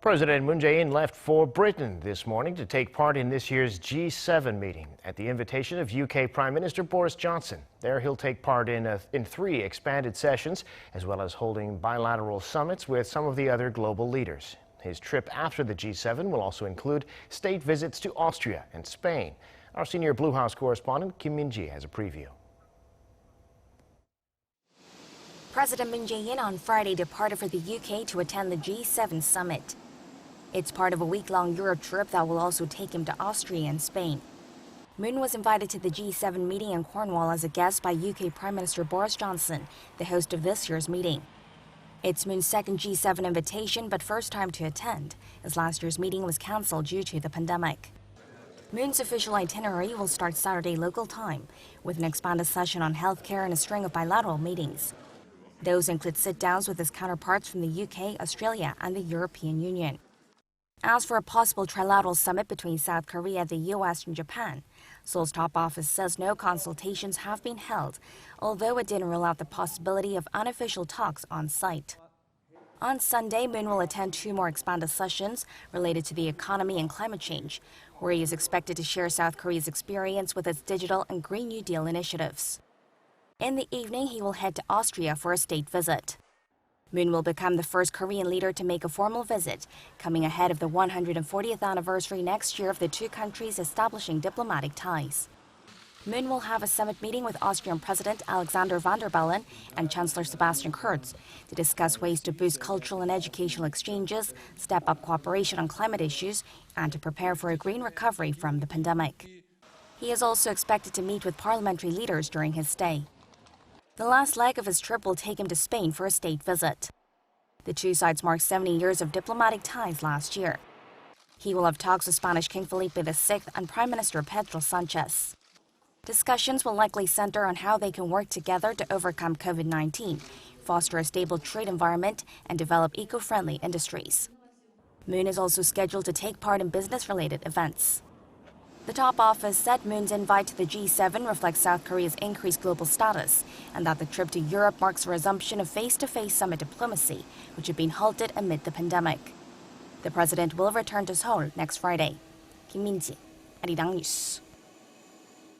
President Moon Jae-in left for Britain this morning to take part in this year's G7 meeting at the invitation of UK Prime Minister Boris Johnson. There he'll take part in 3 expanded sessions, as well as holding bilateral summits with some of the other global leaders. His trip after the G7 will also include state visits to Austria and Spain. Our senior Blue House correspondent Kim Min-ji has a preview. President Moon Jae-in on Friday departed for the UK to attend the G7 summit. It's part of a week-long Europe trip that will also take him to Austria and Spain. Moon was invited to the G7 meeting in Cornwall as a guest by UK Prime Minister Boris Johnson, the host of this year's meeting. It's Moon's second G7 invitation, but first time to attend, as last year's meeting was cancelled due to the pandemic. Moon's official itinerary will start Saturday local time, with an expanded session on healthcare and a string of bilateral meetings. Those include sit-downs with his counterparts from the UK, Australia, and the European Union. As for a possible trilateral summit between South Korea, the US, and Japan, Seoul's top office says no consultations have been held, although it didn't rule out the possibility of unofficial talks on site. On Sunday, Moon will attend 2 more expanded sessions related to the economy and climate change, where he is expected to share South Korea's experience with its digital and Green New Deal initiatives. In the evening, he will head to Austria for a state visit. Moon will become the first Korean leader to make a formal visit, coming ahead of the 140th anniversary next year of the 2 countries establishing diplomatic ties. Moon will have a summit meeting with Austrian President Alexander Van der Bellen and Chancellor Sebastian Kurz to discuss ways to boost cultural and educational exchanges, step up cooperation on climate issues, and to prepare for a green recovery from the pandemic. He is also expected to meet with parliamentary leaders during his stay. The last leg of his trip will take him to Spain for a state visit. The 2 sides marked 70 years of diplomatic ties last year. He will have talks with Spanish King Felipe VI and Prime Minister Pedro Sanchez. Discussions will likely center on how they can work together to overcome COVID-19, foster a stable trade environment, and develop eco-friendly industries. Moon is also scheduled to take part in business-related events. The top office said Moon's invite to the G7 reflects South Korea's increased global status, and that the trip to Europe marks a resumption of face-to-face summit diplomacy, which had been halted amid the pandemic. The president will return to Seoul next Friday. Kim Min-ji, Arirang News.